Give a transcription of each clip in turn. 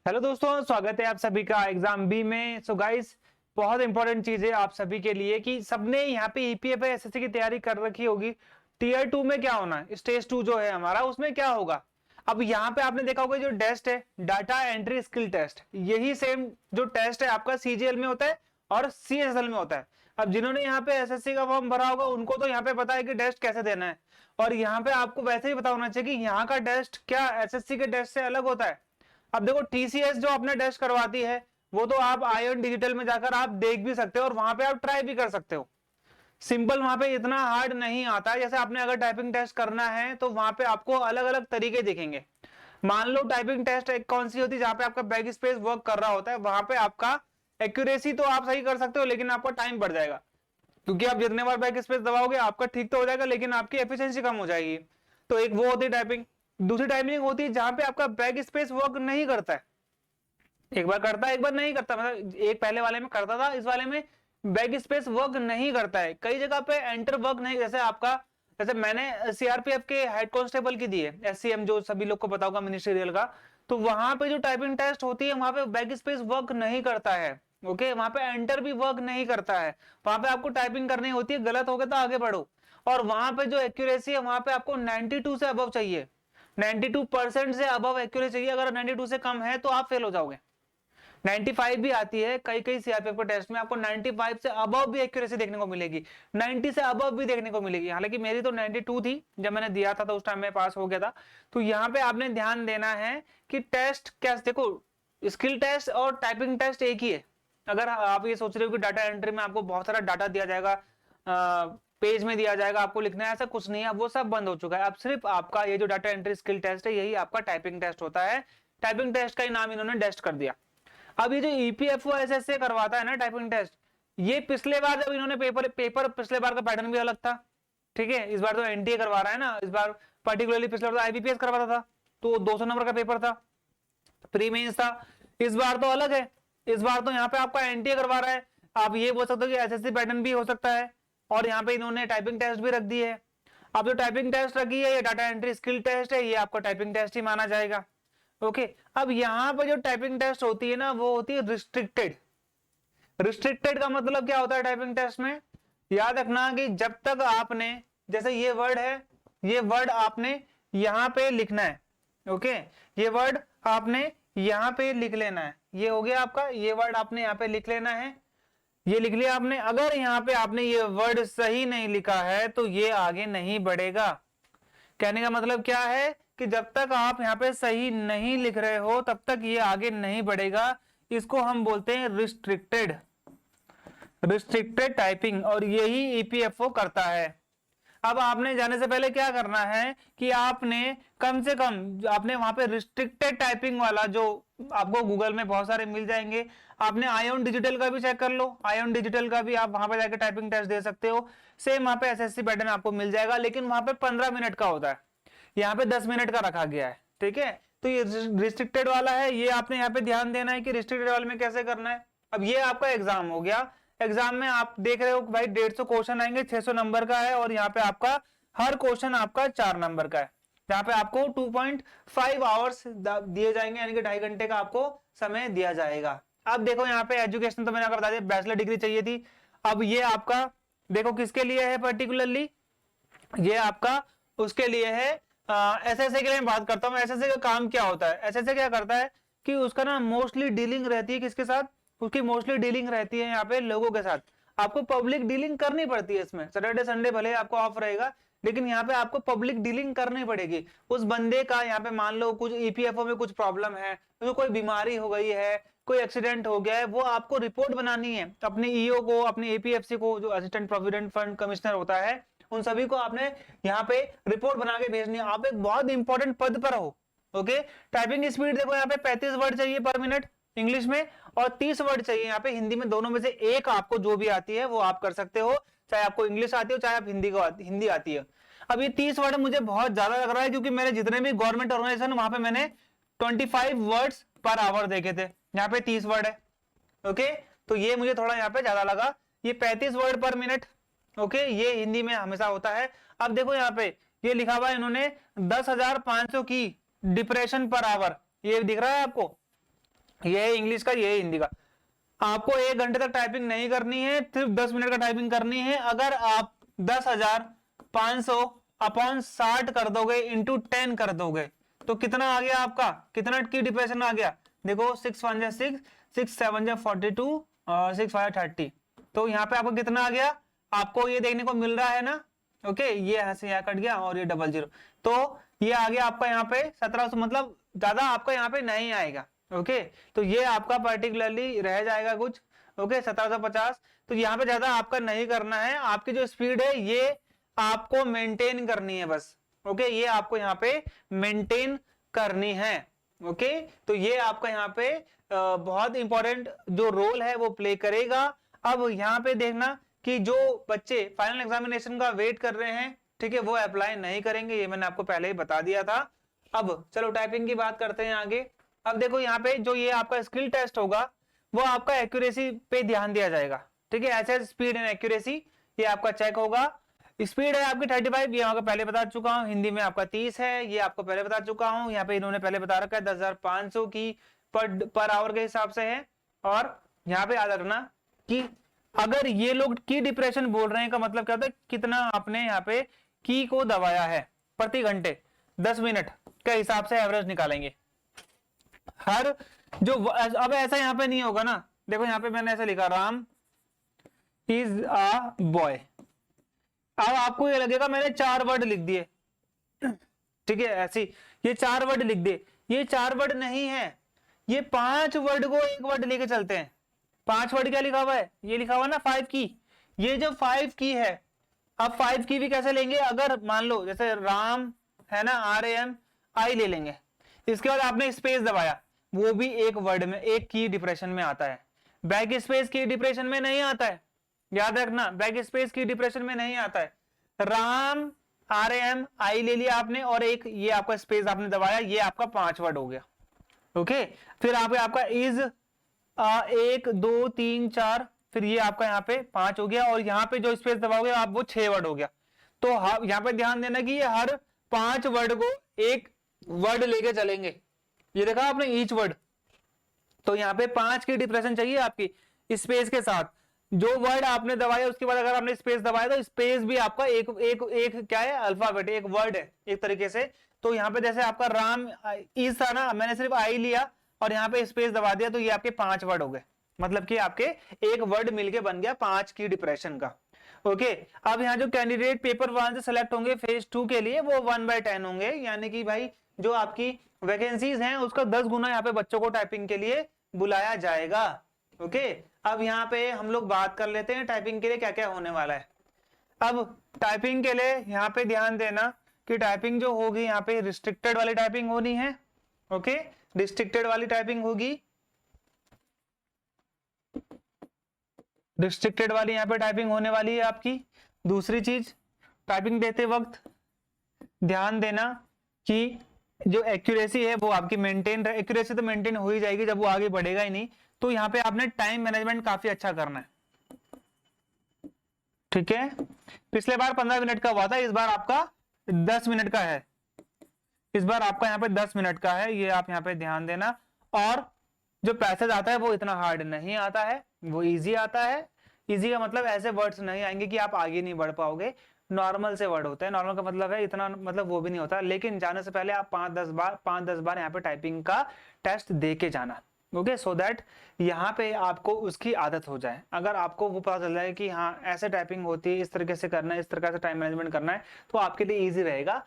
Hello दोस्तों, स्वागत है आप सभी का एग्जाम बी में। सो गाइस, बहुत इंपॉर्टेंट चीज है आप सभी के लिए कि सबने यहाँ पे ईपीएफ एसएससी की तैयारी कर रखी होगी। टीयर 2 में क्या होना है, स्टेज 2 जो है हमारा, उसमें क्या होगा। अब यहाँ पे आपने देखा होगा जो टेस्ट है, डाटा एंट्री स्किल टेस्ट, यही सेम जो टेस्ट है आपका सीजीएल में होता है और सीएसएल में होता है। अब जिन्होंने यहाँ पे एसएससी का फॉर्म भरा होगा उनको तो यहाँ पे पता है कि टेस्ट कैसे देना है, और यहाँ पे आपको वैसे ही पता होना चाहिए कि यहाँ का टेस्ट क्या एसएससी के टेस्ट से अलग होता है। अब देखो, टीसीएस जो अपने टेस्ट करवाती है वो तो आप आयन डिजिटल में जाकर आप देख भी सकते हो और वहां पे आप ट्राई भी कर सकते हो। सिंपल वहां पे इतना हार्ड नहीं आता। जैसे आपने अगर टाइपिंग टेस्ट करना है तो वहां पे आपको अलग अलग तरीके दिखेंगे। मान लो टाइपिंग टेस्ट एक कौन सी होती है, जहां पे आपका बैक स्पेस वर्क कर रहा होता है, वहां पे आपका एक्यूरेसी तो आप सही कर सकते हो लेकिन आपका टाइम बढ़ जाएगा, क्योंकि आप जितने बार बैक स्पेस दबाओगे आपका ठीक तो हो जाएगा लेकिन आपकी एफिशिएंसी कम हो जाएगी। तो एक वो होती है टाइपिंग। दूसरी टाइपिंग होती है जहां पे आपका बैक स्पेस वर्क नहीं करता है, एक बार करता है एक बार नहीं करता। मतलब एक पहले वाले में करता था, इस वाले में बैक स्पेस वर्क नहीं करता है। कई जगह पे एंटर वर्क नहीं, जैसे आपका, जैसे मैंने सीआरपीएफ के हेड कांस्टेबल की दी है, एससीएम जो सभी लोग को पता होगा मिनिस्ट्रियल का, तो वहां पे जो टाइपिंग टेस्ट होती है वहां पे बैक स्पेस वर्क नहीं करता है। ओके, वहां पे एंटर भी वर्क नहीं करता है। वहां पे आपको टाइपिंग करनी होती है, गलत हो गया तो आगे बढ़ो। और वहां पे जो एक्यूरेसी है वहां पे आपको 92 से अबव चाहिए, 92% से अबव एक्यूरेसी चाहिए। अगर 92 से कम है तो आप फेल हो जाओगे। 95 भी आती है, कई कई सीआरपीएफ के टेस्ट में आपको 95 से अबव भी एक्यूरेसी देखने को मिलेगी, 90 से अबव भी देखने को मिलेगी। हालांकि मेरी तो 92 थी जब मैंने दिया था, तो उस टाइम में पास हो गया था। तो यहाँ पे आपने ध्यान देना है कि टेस्ट क्या, देखो स्किल टेस्ट और टाइपिंग टेस्ट एक ही है। अगर आप ये सोच रहे हो कि डाटा एंट्री में आपको बहुत सारा डाटा दिया जाएगा, पेज में दिया जाएगा, आपको लिखना है, ऐसा कुछ नहीं है, वो सब बंद हो चुका है। अब सिर्फ आपका ये जो डाटा एंट्री स्किल टेस्ट है यही आपका टाइपिंग टेस्ट होता है। टाइपिंग टेस्ट का ही नाम इन्होंने टेस्ट कर दिया। अब ये जो ईपीएफओ एसएससी करवाता है ना टाइपिंग टेस्ट, ये पिछले बार जब इन्होंने पेपर पिछले बार का पैटर्न भी अलग था, ठीक है। इस बार तो एनटीए करवा रहा है ना, इस बार पर्टिकुलरली पिछले बार तो आईबीपीएस करवाता था, तो 200 नंबर का पेपर था, प्री मेंस था। इस बार तो अलग है, इस बार तो यहाँ पे आपका एनटीए करवा रहा है। आप ये बोल सकते हो कि एसएससी पैटर्न भी हो सकता है, और यहाँ पे इन्होंने टाइपिंग टेस्ट भी रख दी है। अब जो टाइपिंग टेस्ट रखी है ये डाटा एंट्री स्किल टेस्ट है, ये आपका टाइपिंग टेस्ट ही माना जाएगा। ओके, अब यहाँ पर जो टाइपिंग टेस्ट होती है ना वो होती है रिस्ट्रिक्टेड। रिस्ट्रिक्टेड का मतलब क्या होता है टाइपिंग टेस्ट में, याद रखना कि जब तक आपने, जैसे ये वर्ड है, ये वर्ड आपने यहाँ पे लिखना है। ओके, ये वर्ड आपने यहाँ पे लिख लेना है, ये हो गया आपका, ये वर्ड आपने यहाँ पे लिख लेना है, ये लिख लिया आपने। अगर यहाँ पे आपने ये वर्ड सही नहीं लिखा है तो ये आगे नहीं बढ़ेगा। कहने का मतलब क्या है कि जब तक आप यहाँ पे सही नहीं लिख रहे हो तब तक ये आगे नहीं बढ़ेगा। इसको हम बोलते हैं रिस्ट्रिक्टेड, रिस्ट्रिक्टेड टाइपिंग, और यही ईपीएफओ करता है। अब आपने जाने से पहले क्या करना है कि आपने कम से कम आपने वहां पे रिस्ट्रिक्टेड टाइपिंग वाला जो आपको गूगल में बहुत सारे मिल जाएंगे, आपने आयोन डिजिटल का भी चेक कर लो। आयोन डिजिटल का भी आप वहां पे जाकर टाइपिंग टेस्ट दे सकते हो। सेम वहां पे एसएससी पैटर्न आपको मिल जाएगा, लेकिन वहां पे 15 मिनट का होता है, यहाँ पे 10 मिनट का रखा गया है, ठीक है। तो ये रिस्ट्रिक्टेड वाला है, ये आपने यहाँ पे ध्यान देना है कि रिस्ट्रिक्टेड वाले में कैसे करना है। अब ये आपका एग्जाम हो गया। एग्जाम में आप देख रहे हो भाई 150 क्वेश्चन आएंगे, 600 नंबर का है, और यहाँ पे आपका हर क्वेश्चन आपका 4 नंबर का है, जहाँ पे आपको 2.5 आवर्स दिए जाएंगे, यानी कि 2.5 घंटे का आपको समय दिया जाएगा। अब देखो यहाँ पे एजुकेशन तो मैंने आपको बता दिया, बैचलर डिग्री चाहिए थी। अब ये आपका देखो किसके लिए है पर्टिकुलरली, ये आपका उसके लिए है। एसएससी के लिए मैं बात करता हूँ। एसएससी का काम क्या होता है, एसएससी क्या करता है कि उसका ना मोस्टली डीलिंग रहती है किसके साथ, उसकी मोस्टली डीलिंग रहती है यहाँ पे लोगों के साथ। आपको पब्लिक डीलिंग करनी पड़ती है इसमें। सैटरडे संडे भले आपको ऑफ रहेगा, लेकिन यहाँ पे आपको पब्लिक डीलिंग करनी पड़ेगी। उस बंदे का यहाँ पे मान लो कुछ ईपीएफओ में कुछ प्रॉब्लम है, तो कोई बीमारी हो गई है, कोई एक्सीडेंट हो गया है, वो आपको रिपोर्ट बनानी है अपने ईओ को, अपने एपीएफसी को, जो असिस्टेंट प्रोविडेंट फंड कमिश्नर होता है, उन सभी को आपने यहाँ पे रिपोर्ट बना के भेजनी है। आप एक बहुत इंपॉर्टेंट पद पर हो। ओके, टाइपिंग स्पीड देखो यहाँ पे 35 वर्ड चाहिए पर मिनट इंग्लिश में, और 30 वर्ड चाहिए यहाँ पे हिंदी में। दोनों में से एक आपको जो भी आती है वो आप कर सकते हो, चाहे आपको इंग्लिश आती हो चाहे आप हिंदी आती है। अब ये 30 वर्ड मुझे बहुत ज्यादा लग रहा है, क्योंकि मेरे जितने भी गवर्नमेंट ऑर्गेनाइजेशन वहां पे मैंने 25 वर्ड्स पर आवर देखे थे, यहाँ पे 30 वर्ड है। ओके, तो ये मुझे थोड़ा यहाँ पे ज्यादा लगा। ये 35 वर्ड पर मिनट, ओके, ये हिंदी में हमेशा होता है। अब देखो यहाँ पे ये लिखा हुआ है इन्होंने 10,500 की डिप्रेशन पर आवर, ये दिख रहा है आपको, ये है इंग्लिश का, ये है हिंदी का। आपको 1 घंटे तक टाइपिंग नहीं करनी है, सिर्फ 10 मिनट का टाइपिंग करनी है। अगर आप 10,500 अपॉन 60 कर दोगे, इंटू 10 कर दोगे, तो कितना आ गया आपका, कितना की डिप्रेशन आ गया? देखो 6 1 जा 6, 6 7 जा 42 और 6 5 30। तो यहाँ पे आपको कितना आ गया? आपको ये देखने को मिल रहा है ना, ओके, ये यहाँ से यहाँ कट गया और ये 00, तो ये आ गया आपका यहाँ पे 1700, मतलब ज्यादा आपका यहाँ पे नहीं आएगा। ओके, तो ये आपका पर्टिकुलरली रह जाएगा कुछ, ओके 1750। तो यहाँ पे ज्यादा आपका नहीं करना है, आपकी जो स्पीड है ये आपको मेंटेन करनी है बस। ओके, ये आपको यहाँ पे मेंटेन करनी है। ओके, तो ये आपका यहाँ पे बहुत इंपॉर्टेंट जो रोल है वो प्ले करेगा। अब यहाँ पे देखना कि जो बच्चे फाइनल एग्जामिनेशन का वेट कर रहे हैं, ठीक है, वो अप्लाई नहीं करेंगे, ये मैंने आपको पहले ही बता दिया था। अब चलो टाइपिंग की बात करते हैं आगे। अब देखो यहाँ पे जो ये आपका स्किल टेस्ट होगा वो आपका एक्यूरेसी पे ध्यान दिया जाएगा, ठीक है, ऐसे स्पीड एंड एक्यूरेसी ये आपका चेक होगा। स्पीड है आपकी 35, ये आपको पहले बता चुका हूँ। हिंदी में आपका 30 है, ये आपको पहले बता चुका हूँ। यहाँ पे इन्होंने पहले बता रखा है 10,500 की पर आवर के हिसाब से है। और यहाँ पे याद रखना कि अगर ये लोग की डिप्रेशन बोल रहे हैं का मतलब क्या होता है, कितना आपने यहाँ पे की को दबाया है प्रति घंटे, 10 मिनट के हिसाब से एवरेज निकालेंगे। हर जो अब ऐसा यहाँ पे नहीं होगा ना, देखो यहाँ पे मैंने ऐसा लिखा, राम इज अ बॉय। अब आपको ये लगेगा मैंने 4 वर्ड लिख दिए, ठीक है, ऐसी ये 4 वर्ड लिख दिए, ये 4 वर्ड नहीं है, ये 5 वर्ड को 1 वर्ड लेके चलते हैं। 5 वर्ड क्या लिखा हुआ है, ये लिखा हुआ ना 5 की, ये जो 5 की है, अब 5 की भी कैसे लेंगे, अगर मान लो जैसे राम है ना, RAM आई ले लेंगे, इसके बाद आपने स्पेस दबाया, वो भी एक वर्ड में, एक की डिप्रेशन में आता है। बैक स्पेस की डिप्रेशन में नहीं आता है, याद रखना, बैक स्पेस की डिप्रेशन में नहीं आता है। राम RM आई ले लिया आपने और एक ये आपका स्पेस आपने दबाया, ये आपका 5 वर्ड हो गया। ओके, फिर आपका इज 1 2 3 4, फिर ये आपका यहाँ पे 5 हो गया, और यहाँ पे जो स्पेस दबाओगे आप वो 6 वर्ड हो गया। तो यहाँ पे ध्यान देना कि ये हर 5 वर्ड को एक वर्ड लेके चलेंगे। ये देखा आपने ईच वर्ड, तो यहाँ पे 5 की डिप्रेशन चाहिए आपकी स्पेस के साथ। जो वर्ड आपने दबाया उसके बाद अगर आपने स्पेस दबाया तो स्पेस भी आपका एक एक एक क्या है, अल्फाबेट, एक वर्ड है एक तरीके से। तो यहाँ पे जैसे आपका राम इज था ना, मैंने सिर्फ आई लिया और यहाँ पे स्पेस दबा दिया, तो ये आपके 5 वर्ड हो गए, मतलब कि आपके एक वर्ड मिलके बन गया 5 की डिप्रेशन का। ओके, अब यहाँ जो कैंडिडेट पेपर 1 से सेलेक्ट होंगे फेज 2 के लिए, वो 1/10 होंगे, यानी कि भाई जो आपकी वैकेंसीज हैं उसका 10 गुना यहाँ पे बच्चों को टाइपिंग के लिए बुलाया जाएगा। ओके, अब यहाँ पे हम लोग बात कर लेते हैं टाइपिंग के लिए क्या क्या होने वाला है। अब टाइपिंग के लिए यहाँ पे ध्यान देना कि टाइपिंग जो होगी यहाँ पे रिस्ट्रिक्टेड वाली टाइपिंग होनी है। ओके, रिस्ट्रिक्टेड वाली टाइपिंग होगी, रिस्ट्रिक्टेड वाली यहाँ पे टाइपिंग होने वाली है आपकी। दूसरी चीज, टाइपिंग देते वक्त ध्यान देना कि जो एक्यूरेसी है वो आपकी मेंटेन, एक्यूरेसी तो मेंटेन हो ही जाएगी जब वो आगे बढ़ेगा ही नहीं, तो यहाँ पे आपने टाइम मैनेजमेंट काफी अच्छा करना है। ठीक है, पिछले बार 15 मिनट का हुआ था, इस बार आपका 10 मिनट का है, इस बार आपका यहाँ पे 10 मिनट का है, ये आप यहाँ पे ध्यान देना। और जो पैसेज आता है वो इतना हार्ड नहीं आता है, वो इजी आता है। इजी का मतलब ऐसे वर्ड्स नहीं आएंगे कि आप आगे नहीं बढ़ पाओगे, नॉर्मल से वर्ड होता है। नॉर्मल का मतलब है इतना, मतलब वो भी नहीं होता, लेकिन जाने से पहले आप 5-10 बार यहाँ पे टाइपिंग का टेस्ट दे के जाना। ओके, सो दैट यहाँ पे आपको उसकी आदत हो जाए। अगर आपको वो पता चल जाए कि हाँ ऐसे टाइपिंग होती है, इस तरीके से करना है, इस तरीके से टाइम मैनेजमेंट करना है, तो आपके लिए ईजी रहेगा।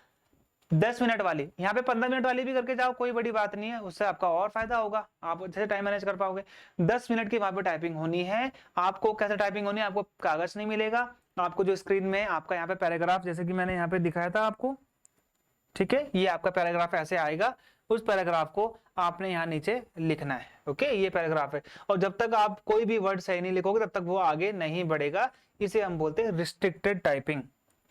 10 मिनट वाली यहाँ पे 15 मिनट वाली भी करके जाओ, कोई बड़ी बात नहीं है, उससे आपका और फायदा होगा, आप अच्छे से टाइम मैनेज कर पाओगे। 10 मिनट की वहां पे टाइपिंग होनी है। आपको कैसे टाइपिंग होनी है, आपको कागज नहीं मिलेगा, आपको जो स्क्रीन में आपका यहाँ पे पैराग्राफ, जैसे कि मैंने यहाँ पे दिखाया था आपको, ठीक है, ये आपका पैराग्राफ ऐसे आएगा, उस पैराग्राफ को आपने यहाँ नीचे लिखना है। ओके, ये पैराग्राफ है, और जब तक आप कोई भी वर्ड सही नहीं लिखोगे तब तक वो आगे नहीं बढ़ेगा। इसे हम बोलते हैं रिस्ट्रिक्टेड टाइपिंग।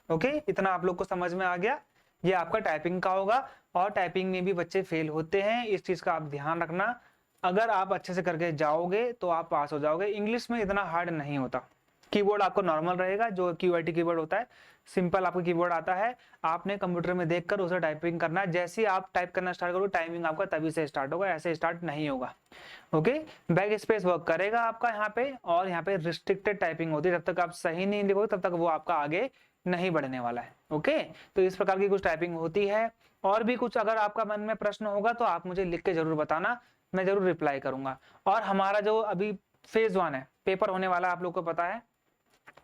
ओके, इतना आप लोग को समझ में आ गया, ये आपका टाइपिंग का होगा। और टाइपिंग में भी बच्चे फेल होते हैं, इस चीज का आप ध्यान रखना। अगर आप अच्छे से करके जाओगे तो आप पास हो जाओगे। इंग्लिश में इतना हार्ड नहीं होता, कीबोर्ड आपको नॉर्मल रहेगा, जो QWERTY कीबोर्ड होता है, सिंपल आपको कीबोर्ड आता है। आपने कंप्यूटर में देखकर उसे टाइपिंग करना है। जैसे ही आप टाइप करना स्टार्ट करोगे टाइमिंग आपका तभी से स्टार्ट होगा, ऐसे स्टार्ट नहीं होगा। ओके, बैक स्पेस वर्क करेगा आपका यहाँ पे, और यहाँ पे रिस्ट्रिक्टेड टाइपिंग होती है, जब तक आप सही नहीं लिखोगे तब तक वो आपका आगे नहीं बढ़ने वाला है। ओके, तो इस प्रकार की कुछ टाइपिंग होती है। और भी कुछ अगर आपका मन में प्रश्न होगा तो आप मुझे लिख के जरूर बताना, मैं जरूर रिप्लाई करूंगा। और हमारा जो अभी फेज 1 है, पेपर होने वाला है, आप लोग को पता है,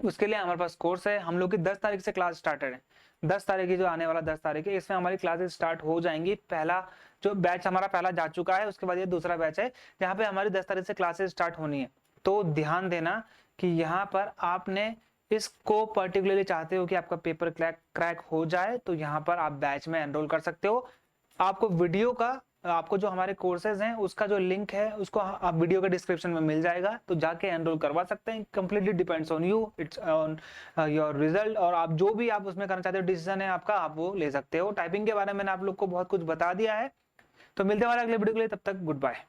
उसके लिए हमारे पास कोर्स है। हम लोग की 10 तारीख से क्लास स्टार्टेड है। 10 तारीख की जो आने वाला 10 तारीख है, इसमें हमारी क्लासेस स्टार्ट हो जाएंगी। पहला जो बैच हमारा पहला जा चुका है, उसके बाद ये दूसरा बैच है जहाँ पे हमारी 10 तारीख से क्लासेस स्टार्ट होनी है। तो ध्यान देना कि यहाँ पर आपने इसको पर्टिकुलरली चाहते हो कि आपका पेपर क्रैक हो जाए, तो यहाँ पर आप बैच में एनरोल कर सकते हो। आपको वीडियो का, आपको जो हमारे कोर्सेज हैं उसका जो लिंक है उसको आप वीडियो के डिस्क्रिप्शन में मिल जाएगा, तो जाके एनरोल करवा सकते हैं। Completely depends on you, it's on your result, और आप जो भी आप उसमें करना चाहते हो, डिसीजन है आपका, आप वो ले सकते हो। टाइपिंग के बारे में मैंने आप लोग को बहुत कुछ बता दिया है। तो मिलते हैं हमारे अगले वीडियो के लिए, तब तक गुड बाय।